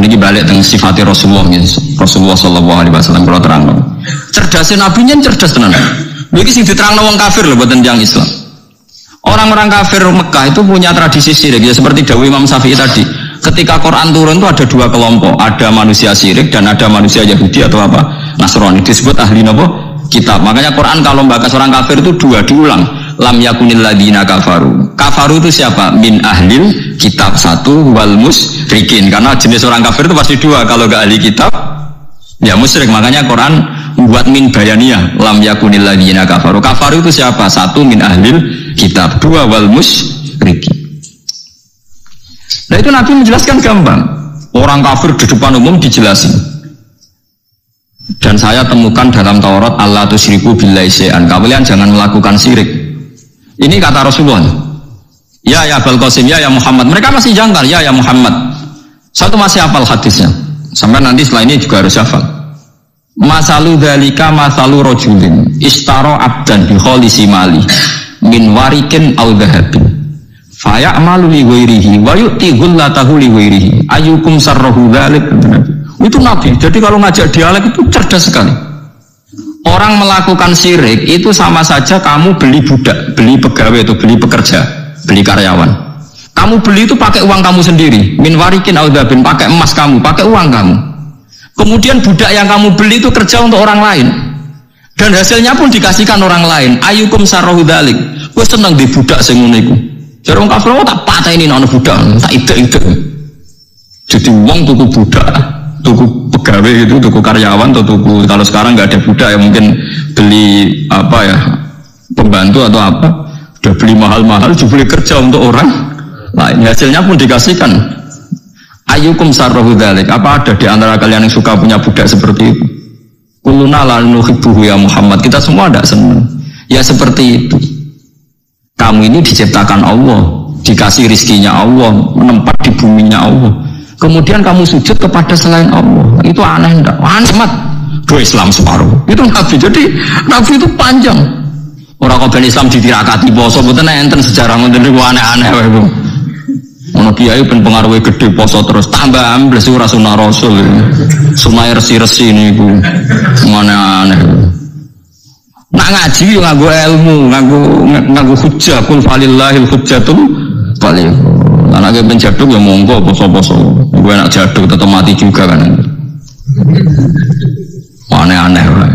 ini balik dengan sifat Rasulullah sallallahu alaihi wasallam kalau terang. Cerdasnya nabinya cerdas tenan. Iki sing diterangno wong kafir lho mboten tiyang Islam. Orang-orang kafir Mekah itu punya tradisi syirik ya seperti dawuh Imam Syafi'i tadi. Ketika Quran turun itu ada dua kelompok, ada manusia syirik dan ada manusia Yahudi atau apa? Nasrani. Disebut ahli napa? Kitab. Makanya Quran kalau membahas orang kafir itu dua diulang. Lam yakunil ladina kafaru. Kafaru itu siapa? Min ahlil kitab satu wal musyrikin. Karena jenis orang kafir itu pasti dua. Kalau enggak ahli kitab ya musyrik. Makanya Quran membuat min bayaniyah. Lam yakunil ladina kafaru. Kafaru itu siapa? Satu min ahlil kitab, dua wal musyrikin. Nah itu Nabi menjelaskan gampang. Orang kafir di depan umum dijelasin. Dan saya temukan dalam Taurat Allah tusyriku billahi syai'an. Kalian jangan melakukan syirik. Ini kata Rasulullah. Ya Abul Qasim, ya Muhammad. Mereka masih jangkar, ya Muhammad. Satu masih hafal hadisnya. Sampai nanti setelah ini juga harus hafal. Masalu dzalika masalu rajulin istara abdan bi khalisi mali min warikin aw dhahabin fa ya'malu li ghairihi wa yu'ti ghullatahu li ghairihi ayyukum sarrahu dzalik. Itu Nabi. Jadi kalau ngajak dialek itu cerdas sekali. Orang melakukan syirik itu sama saja kamu beli budak, beli pegawai atau beli pekerja, beli karyawan. Kamu beli itu pakai uang kamu sendiri, min warikin aw dhahabin, pakai emas kamu, pakai uang kamu. Kemudian budak yang kamu beli itu kerja untuk orang lain. Dan hasilnya pun dikasihkan orang lain. Ayyukum sarrahu dzalik. Kowe seneng di budak sing ngono iku. Jare wong kafir tak pateni ana budak, tak ide-ide. Jadi wong tuku budak, tuku pegawai itu, tuku karyawan atau tuku, kalau sekarang nggak ada budak ya mungkin beli apa ya, pembantu atau apa, udah beli mahal-mahal, dibeli kerja untuk orang lain. Hasilnya pun dikasihkan. Ayyukum sarrahu dzalik. Apa ada di antara kalian yang suka punya budak seperti itu? Kulluna la nuhibbuhu ya Muhammad. Kita semua tidak senang. Ya seperti itu. Kamu ini diciptakan Allah, dikasih rizkinya Allah, menempat di buminya Allah. Kemudian kamu sujud kepada selain Allah. Itu aneh enggak? Aneh amat. Do Islam separuh. Itu Nabi. Jadi Nabi itu panjang. Orang kau Islam ditirakati poso, betul enten sejarah ngoten niku aneh-aneh wae, Bu. Ono kiai ben pengaruhe gede poso terus tambah ambles ora sunah Rasul. Sunah resi-resi niku. Aneh-aneh. Nak ngaji yo nganggo ilmu, nganggo hujjah, kul falillahil hujjatul baligh. Anake ben jaduk ya monggo poso-poso. Gue nak jaduk tetap mati juga kan. Aneh-aneh wae.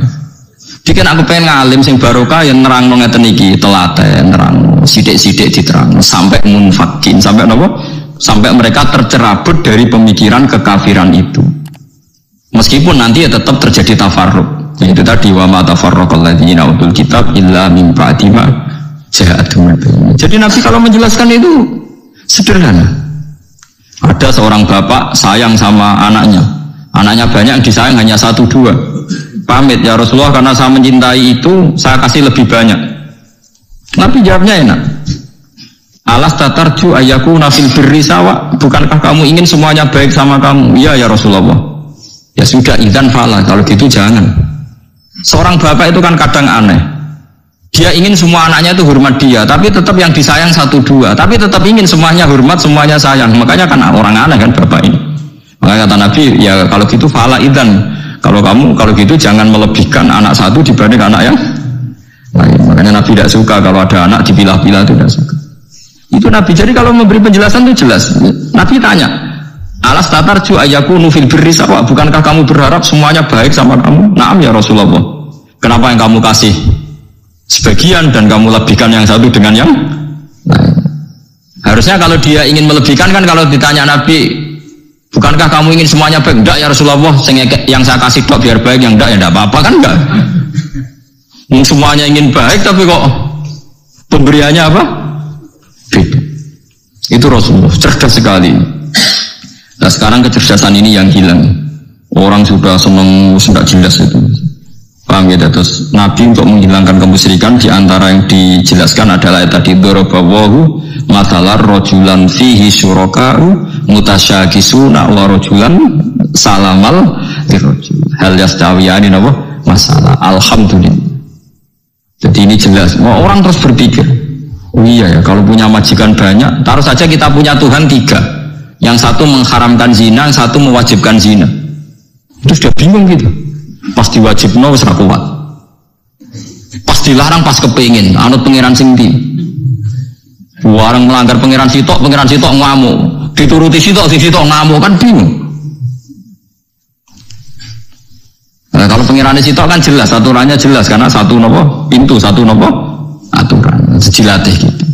Dikene aku pengen ngalim sing barokah yang nerangno ngeten iki, telaten nerang sithik-sithik diterang sampai munfakin, sampai napa? Sampai mereka tercerabut dari pemikiran kekafiran itu. Meskipun nanti ya tetap terjadi tafarruq. Itu tadi wa ma tafarraqal ladzina utul kitab illa min ba'di ma ja'atuhum. Jadi Nabi kalau menjelaskan itu sederhana. Ada seorang bapak sayang sama anaknya. Anaknya banyak, yang disayang hanya 1-2. Pamit ya Rasulullah, karena saya mencintai itu saya kasih lebih banyak. Nabi jawabnya enak. Alas tatarju ayakuna fil birri sawa. Bukankah kamu ingin semuanya baik sama kamu? Iya ya Rasulullah. Ya sudah, idzan fala, kalau gitu jangan. Seorang bapak itu kan kadang aneh. Dia ingin semua anaknya itu hormat dia, tapi tetap yang disayang 1-2, tapi tetap ingin semuanya hormat, semuanya sayang. Makanya kan orang aneh kan bapak ini. Makanya kata Nabi, ya kalau gitu fala idzan. Kalau gitu jangan melebihkan anak satu dibanding anak yang lain. Makanya Nabi tidak suka kalau ada anak dipilah-pilah, itu tidak suka. Itu Nabi. Jadi kalau memberi penjelasan itu jelas. Nabi tanya, alas tatarju ayakunu fil birri sawa. Bukankah kamu berharap semuanya baik sama kamu? Naam ya Rasulullah. Kenapa yang kamu kasih sebagian dan kamu lebihkan yang satu dengan yang lain? Harusnya kalau dia ingin melebihkan kan, kalau ditanya Nabi, bukankah kamu ingin semuanya baik? Enggak ya Rasulullah, yang saya kasih tok biar baik, yang enggak ya enggak apa-apa kan enggak. Semuanya ingin baik tapi kok pemberiannya apa? Beda. Itu Rasulullah, cerdas sekali. Nah sekarang kecerdasan ini yang hilang. Orang sudah senang, sudah jelas itu. Paham ya? Terus Nabi untuk menghilangkan kemusyrikan, di antara yang dijelaskan adalah tadi dorobawahu masalah rojulan fihi syuraka'u mutasyakisuna wa rojulan salamal dirojul hal yastawiyani napa masalah. Alhamdulillah. Jadi ini jelas. Orang terus berpikir, oh iya ya, kalau punya majikan banyak, taruh saja kita punya Tuhan 3. Yang satu mengharamkan zina, yang satu mewajibkan zina. Terus dia bingung gitu. Pas diwajibno wis ra kuat. Pas dilarang pas kepengin, anut pangeran sing ndi. Orang melanggar pangeran sitok ngamuk. Dituruti sitok ngamuk kan bingung. Nah, kalau pangeran sitok kan jelas, aturannya jelas karena satu nopo pintu, satu nopo aturan. Sejilatih gitu.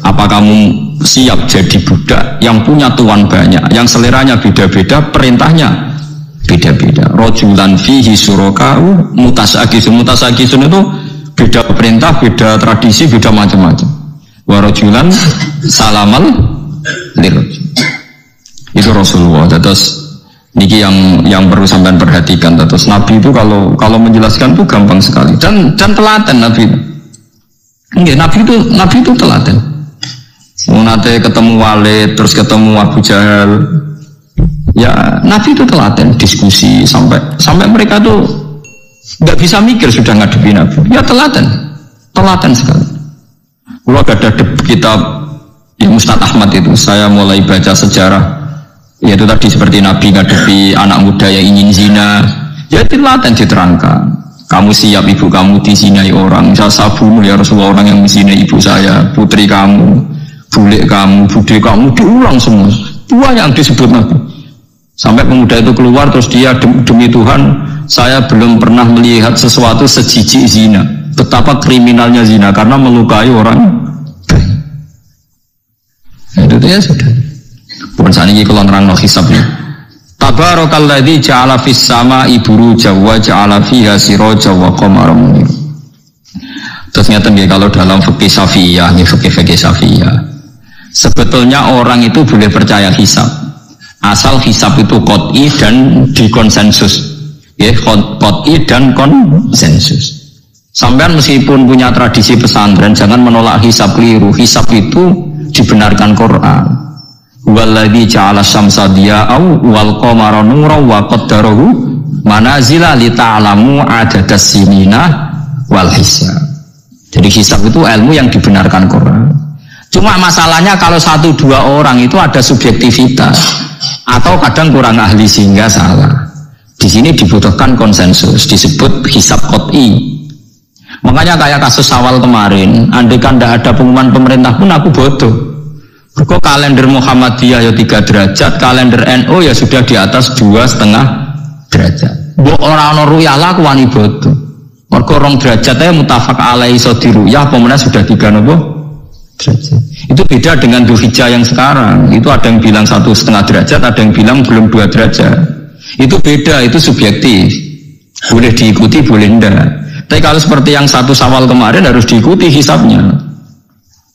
Apa kamu siap jadi budak yang punya tuan banyak, yang seleranya beda-beda, perintahnya beda-beda. Rojulan fihi surokau mutasakisun itu beda perintah, beda tradisi, beda macam-macam. Warojulan salamal lirojul. Itu Rasulullah. Terus niki yang perlu sampean perhatikan. Terus Nabi itu kalau menjelaskan itu gampang sekali dan telaten Nabi. Enggak, Nabi itu telaten. Nanti ketemu Walid, terus ketemu Abu Jahal. Ya, Nabi itu telaten diskusi sampai mereka tuh nggak bisa mikir sudah ngadepi Nabi. Ya telaten sekali. Kalau ada kitab Ustaz Ahmad itu, saya mulai baca sejarah. Yaitu tadi seperti Nabi ngadepi anak muda yang ingin zina. Ya telaten diterangkan. Kamu siap ibu kamu dizinai orang, saya bunuh ya Rasulullah orang yang menzinai ibu saya, putri kamu, bulik kamu, bude kamu, diulang semua. Dua yang disebut Nabi. Sampai pemuda itu keluar terus dia demi Tuhan, saya belum pernah melihat sesuatu sejijik zina. Betapa kriminalnya zina karena melukai orang. Itu ya sudah. Bukan saat ini kalau nerang hisabnya. Tabarakalladzi ja'ala fis sama'i burujan wa ja'ala fiha sirajan wa qamaran munir. Terus ngeten nggih kalau dalam fikih Syafi'iyah, fikih Syafi'iyah. Sebetulnya orang itu boleh percaya hisab. Asal hisab itu qot'i dan dikonsensus. Ya, qot'i dan konsensus. Sampean meskipun punya tradisi pesantren jangan menolak hisab keliru. Hisab itu dibenarkan Quran. Walladzi ja'ala syamsa diya'au wal qamara nuran wa qaddarahu manazila li ta'lamu adadas sinina wal hisab. Jadi hisab itu ilmu yang dibenarkan Quran. Cuma masalahnya kalau 1-2 orang itu ada subjektivitas atau kadang kurang ahli sehingga salah. Di sini dibutuhkan konsensus, disebut hisab qot'i. Makanya kayak kasus Syawal kemarin, andai kan tidak ada pengumuman pemerintah pun aku bodoh. Kok kalender Muhammadiyah ya 3 derajat, kalender NU ya sudah di atas 2,5 derajat. Mbok ora ana ruyah lah aku wani bodoh. Mergo 2 derajat ae mutafaq alaihi iso diruyah apa meneh sudah 3 nopo derajat. Itu beda dengan Dzulhijjah yang sekarang. Itu ada yang bilang 1,5 derajat, ada yang bilang belum 2 derajat. Itu beda, itu subjektif. Boleh diikuti, boleh enggak. Tapi kalau seperti yang 1 Syawal kemarin harus diikuti hisabnya.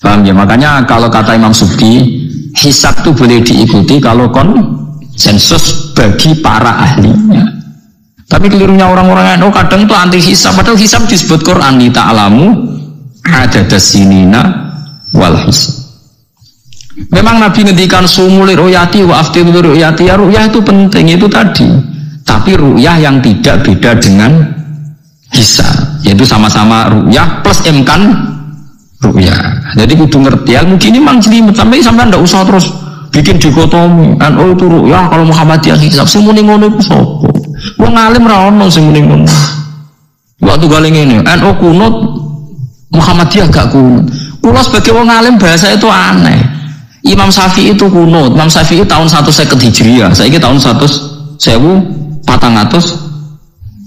Paham ya? Makanya kalau kata Imam Subki, hisab itu boleh diikuti kalau konsensus bagi para ahlinya. Tapi kelirunya orang-orang NU kadang itu anti hisab. Padahal hisab disebut Quran, li ta'lamu adadas sinina wal hisab. Memang Nabi ngendikan sumuli ru'yati wa aftiru ru'yati. Ya ru'yah itu penting, itu tadi. Tapi ru'yah yang tidak beda dengan hisab, yaitu sama-sama ru'yah plus imkan ru'yah. Jadi kudu ngerti ilmu gini mang jelimet sampai ndak usah terus bikin dikotomi. NU itu ru'yah, kalau Muhammadiyah hisab sing muni ngono iku sapa? Wong alim ra ono sing muni ngono. Waktu galing ini NU kunut, Muhammadiyah gak kunut. Kula sebagai wong alim bahasa itu aneh. Imam Syafi'i itu kunut. Imam Syafi'i tahun 150 Hijriah. Saiki tahun 1400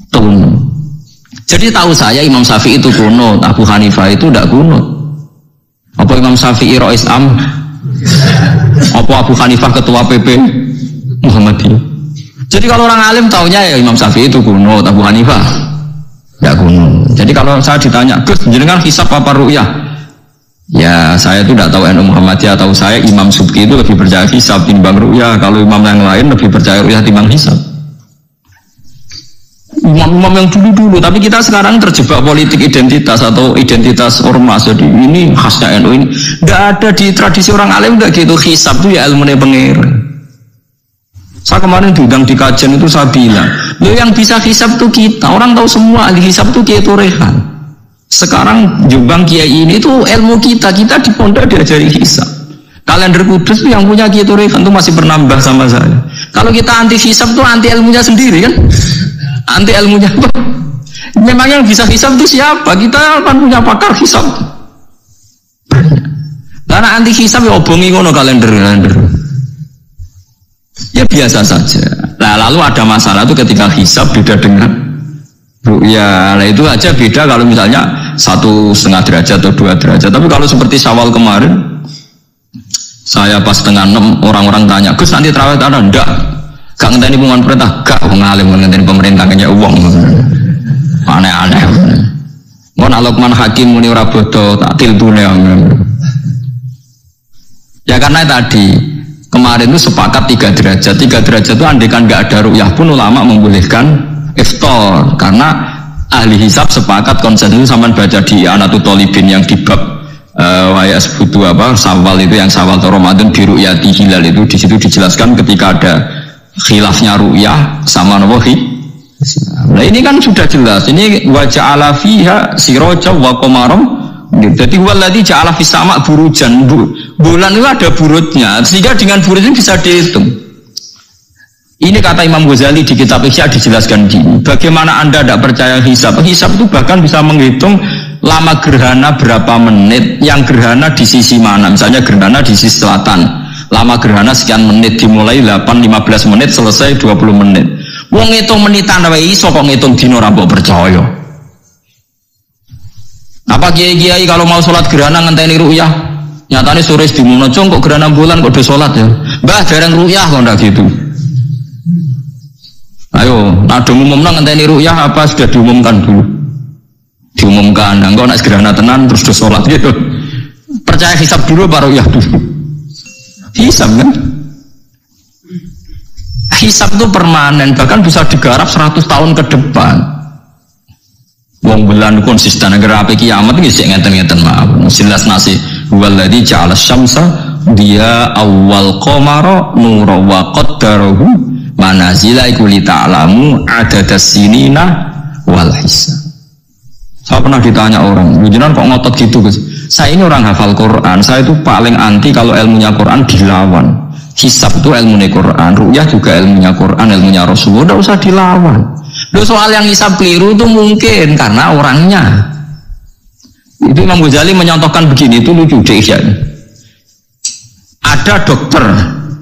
tahun. Jadi tahu saya Imam Syafi'i itu kunut, Abu Hanifah itu tidak kunut. Apa Imam Syafi'i Rais Am? Apa Abu Hanifah ketua PP Muhammadiyah? Jadi kalau orang alim taunya ya Imam Syafi'i itu kunut, Abu Hanifah tidak kunut. Jadi kalau saya ditanya, Gus, jenengan hisab apa ru'yah? Ya saya itu tidak tahu NU Muhammadiyah, tahu saya Imam Subki itu lebih percaya hisab timbang ru'yah. Kalau imam yang lain lebih percaya ru'yah timbang hisab. Imam-imam yang dulu-dulu, tapi kita sekarang terjebak politik identitas atau identitas ormas. Jadi ini khasnya NU ini. Tidak ada di tradisi orang alim tidak gitu. Hisab itu ya ilmunya pengiran. Saya kemarin diundang di kajian itu saya bilang, lo yang bisa hisab itu kita. Orang tahu semua ahli hisab itu Kiai Torehan. Sekarang Jombang Kiai ini itu ilmu kita di pondok diajari hisab. Kalender kudus itu yang punya Kiai Torehan itu masih penambah sama saya. Kalau kita anti hisab tuh anti ilmunya sendiri kan? Anti ilmunya apa? Memang yang bisa hisab itu siapa? Kita kan punya pakar hisab. Karena anti hisab ya obongi ngono kalender. Ya biasa saja. Nah lalu ada masalah itu ketika hisab beda dengan ru'ya. Nah itu aja beda kalau misalnya 1,5 derajat atau 2 derajat. Tapi kalau seperti Syawal kemarin, saya pas setengah 6 orang-orang tanya, Gus nanti terawih ada enggak? Gak ngenteni pengumuman perintah, gak ngalim ngenteni pemerintah kayaknya uang. Aneh-aneh. Mau Luqman Hakim muni ora bodo tak tilbune. Ya karena tadi kemarin itu sepakat 3 derajat. 3 derajat itu andekan enggak ada ru'yah pun ulama membolehkan iftar karena ahli hisab sepakat konsensus sama baca di Anatul Thalibin yang di bab wayas butuh apa Syawal itu yang Syawal atau Ramadan di ru'yati hilal itu di situ dijelaskan ketika ada khilafnya ru'yah sama nawahi. Nah ini kan sudah jelas. Ini wa ja'ala fiha siraja wa qamaram. Jadi waladzi ja'ala fis sama burujan. Bulan itu ada burutnya sehingga dengan burut itu bisa dihitung. Ini kata Imam Ghazali di kitab Ihya dijelaskan gini. Bagaimana Anda tidak percaya hisab? Hisab itu bahkan bisa menghitung lama gerhana berapa menit, yang gerhana di sisi mana. Misalnya gerhana di sisi selatan, lama gerhana sekian menit, dimulai 8-15 menit, selesai 20 menit. Wong ngitung menitan wae iso kok ngitung dino ra mbok percaya. Apa kiai-kiai kalau mau sholat gerhana ngenteni ru'yah? Nyatane sore diumumno kok gerhana bulan kok do sholat ya. Mbah jarang ru'yah kok ndak gitu. Ayo, ada umumna ngenteni ru'yah apa sudah diumumkan dulu? Diumumkan, engkau nak gerhana tenan terus do sholat gitu. Percaya hisab dulu baru ru'yah dulu. Hisab kan? Hisab itu permanen, bahkan bisa digarap 100 tahun ke depan. Wong bulan konsisten agar apa kiamat iki sik ngeten-ngeten maaf. Jelas nasi waladzi ja'ala syamsa dia awal qamara nura wa qaddarahu manazila iku li ta'lamu adadas sinina wal hisab. Saya pernah ditanya orang, jenengan kok ngotot gitu Gus? Saya ini orang hafal Quran, saya itu paling anti kalau ilmunya Quran dilawan. Hisab itu ilmunya Quran, ru'yah juga ilmunya Quran, ilmunya Rasulullah, tidak usah dilawan. Loh, soal yang hisab keliru itu mungkin karena orangnya. Itu Imam Ghazali menyontohkan begini, itu lucu deh ya. Ada dokter,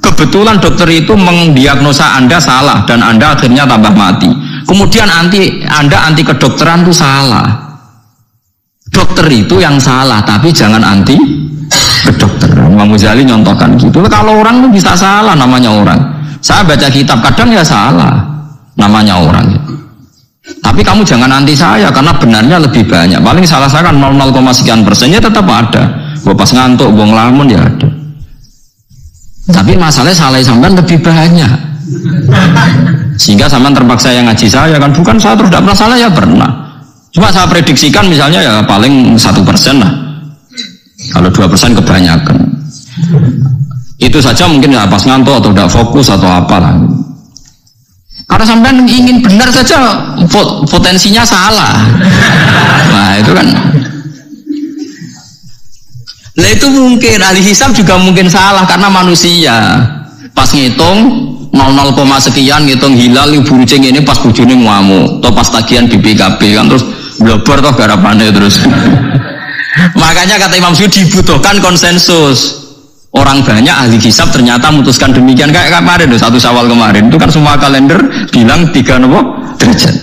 kebetulan dokter itu mendiagnosa Anda salah dan Anda akhirnya tambah mati. Kemudian Anda anti kedokteran itu salah. Dokter itu yang salah, tapi jangan anti kedokteran. Imam Ghazali nyontohkan gitu. Kalau orang itu bisa salah, namanya orang. Saya baca kitab kadang ya salah, namanya orang. Tapi kamu jangan anti saya karena benarnya lebih banyak. Paling salah saya kan 0,0 sekian persennya tetap ada. Gua pas ngantuk, gua ngelamun ya ada. Tapi masalahnya salah sampean lebih banyak. Sehingga sampean terpaksa yang ngaji saya kan, bukan saya terus tidak pernah salah ya pernah. Cuma saya prediksikan misalnya ya paling 1% lah. Kalau 2% kebanyakan. Itu saja mungkin ya pas ngantuk atau tidak fokus atau apalah. Karena sampean ingin benar saja potensinya salah. Nah itu kan. Nah itu mungkin ahli hisab juga mungkin salah karena manusia. Pas ngitung 00, sekian ngitung hilal burucing ini pas bujune ngamuk atau pas tagihan BPKB kan terus blobor toh garapane terus. Makanya kata Imam Syuuti dibutuhkan konsensus. Orang banyak ahli hisab ternyata memutuskan demikian kayak kemarin loh, 1 Syawal kemarin itu kan semua kalender bilang 3 derajat.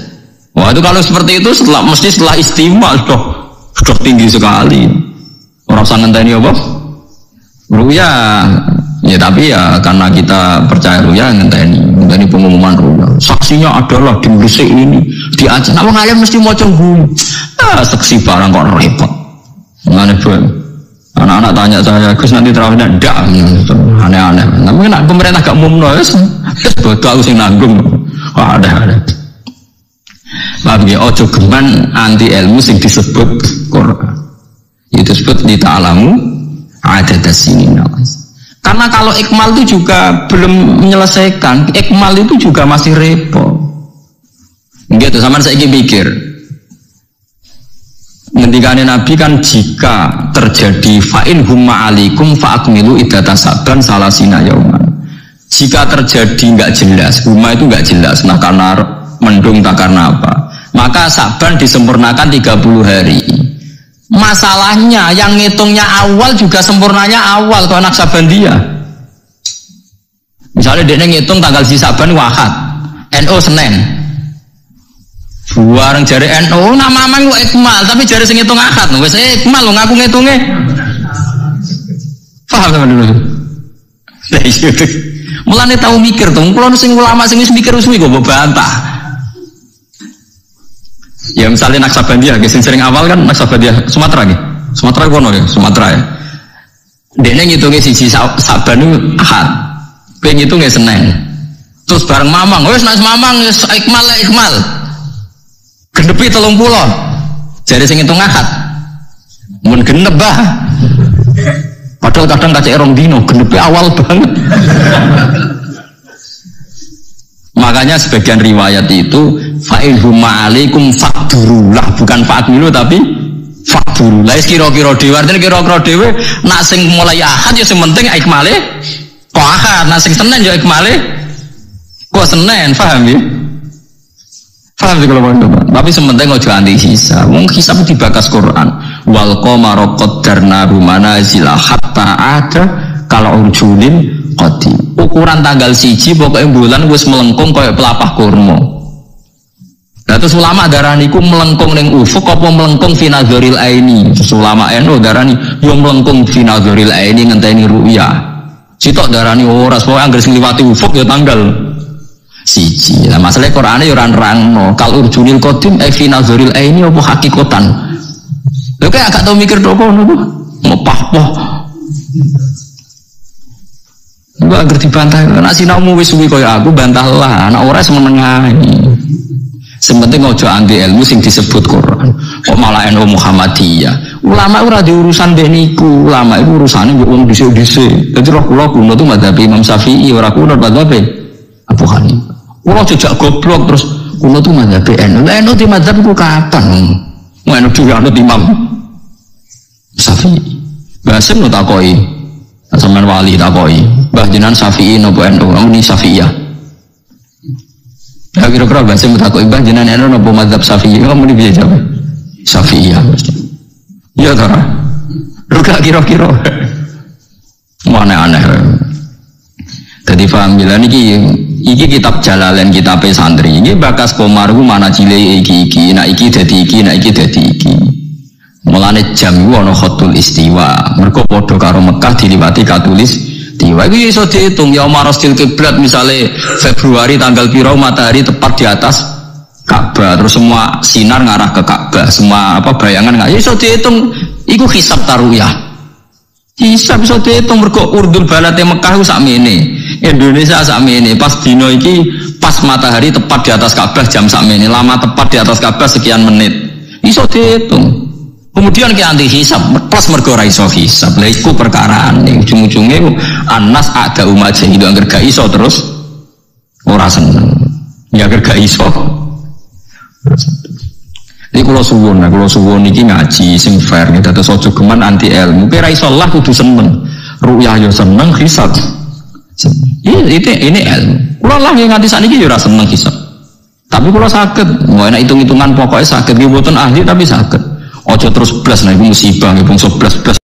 Wah itu kalau seperti itu setelah istimewa sudah tinggi sekali. Orang usah ngenteni apa? Ru'ya. Ya tapi ya karena kita percaya ru'ya ngenteni pengumuman ru'ya. Saksinya adalah di Gresik ini, di Aceh. Nama kalian mesti maca nggung. Saksi barang kok repot. Ngene boy. Anak-anak tanya saya, Gus nanti terawih enggak? Aneh-aneh. Tapi kan pemerintah gak umumno ya. Bodoh aku sing nanggung. Wah ada. Tapi ojo geman anti ilmu sing disebut Quran. Itu disebut li ta'lamu adadas sinina. Karena kalau ikmal itu juga belum menyelesaikan, ikmal itu juga masih repot. Gitu, sama saya pikir. Ngendikane Nabi kan jika terjadi fa'in humma alikum fa'akmilu iddata Sa'ban salasina yauman. Jika terjadi nggak jelas, humma itu nggak jelas, nah karena mendung tak karena apa, maka Sa'ban disempurnakan 30 hari. Masalahnya yang ngitungnya awal juga sempurnanya awal kalau anak Sabandia. Misalnya dia ngitung tanggal si Sa'ban Ahad, NO Senin. Buareng jari NO nama mang ikmal, tapi jari sing ngitung Ahad, wis ikmal lo ngaku ngitungnya. Paham teman dulu? Nah itu. Mulane tahu mikir tuh, kalau sing ulama sing mikir usui kok bantah. Ya misalnya Naksabandia, sing sering awal kan Naksabandia Sumatera gitu, Sumatera kono ya, Sumatera ya. Dene ngitungnya siji Sa'ban itu Ahad, kowe ngitungnya Senin. Terus bareng Mamang, wes nas Mamang ikmal. Gendepi 30. Jadi sing ngitung Ahad. Mun genep bah. Padahal kadang kacek rong dino, gendepi awal banget. Makanya sebagian riwayat itu fa'in humma alaikum fakdurulah, bukan fa'akmilu tapi fakdurulah. Kira-kira dewe, artinya kira-kira dewe nak sing mulai Ahad ya sing penting ikmale kok Ahad, nak sing Senin ya ikmale kok Senin, paham ya? Paham sih kalau mau coba. Tapi sementing ojo anti hisab. Wong hisab dibakas Quran. Wal qamara qaddarnahu manazila hatta ada kalau urjulin qadim. Ukuran tanggal 1 pokoknya bulan wis melengkung kayak pelapah kurma. Lah terus ulama darani ku melengkung ning ufuk apa melengkung fi nazaril aini. Terus ulama NU darani yo melengkung fi nazaril aini ngenteni ru'yah. Sitok darani ora pokoke anggere sing liwati ufuk ya tanggal siji. Lah masalah Qur'ane yo ora nerangno kal urjunil qadim fi nazaril aini apa hakikatan. Lho kayak agak tau mikir tok ngono to. Ngopah-poh. Gua ngerti bantah. Nek sinaumu wis suwi kaya aku bantahlah. Nek ora semenengae. Sementing ojo anti ilmu sing disebut Quran. Kok malah NU Muhammadiyah. Ulama ora di urusan deniku. Ulama itu urusane mbek wong dhisik-dhisik. Dadi roh kula kuno tuh madzhab Imam Syafi'i ora kuno madzhab Abu Hanifah. Kulo jejak goblok terus kulo tuh madzhab NU. Lah NU di madzhab ku kapan? Mau NU dhewe anut Imam Syafi'i. Basim no takoki. Sampeyan wali takoki. Mbah jenengan Syafi'i napa NU? Amuni Syafi'iyah. Ya kira-kira Basim takoki mbah jenengan NU napa madzhab Syafi'i? Amuni piye jawab? Syafi'iyah. Iya ta. Lho gak kira-kira. Aneh-aneh. Jadi paham bila iki kitab Jalalain, kitab santri. Iki bakas Komar ku mana cile iki, nak iki dadi iki, nak iki dadi iki. Mulane jam iku ana khatul istiwa. Mergo padha karo Mekah diliwati katulis istiwa. Iki iso diitung ya marastil kiblat misale Februari tanggal piro matahari tepat di atas Ka'bah, terus semua sinar ngarah ke Ka'bah, semua apa bayangan enggak iso diitung. Iku hisab taruyah. Hisab iso diitung mergo urdul balate Mekah ku sakmene. Indonesia sakmene pas dino iki pas matahari tepat di atas Ka'bah jam sakmene, lama tepat di atas Ka'bah sekian menit. Iso diitung. Kemudian ke anti hisab, plus mergo ra iso hisab. Lha iku perkarane ujung-ujunge anas ada umat itu angger gak iso terus ora seneng. Ya angger gak iso. Iki kula suwun iki ngaji sing fair nek dados aja geman anti ilmu. Kowe ra iso lah kudu seneng. Ru'yah yo seneng, hisab. Ini ilmu. Kula lah yang nganti sakniki yo ora seneng hisab. Tapi kula saged, mau enak hitung-hitungan pokoknya saged nggih mboten ahli tapi saged. Ojo terus blas nah iku musibah nggih bangsa blas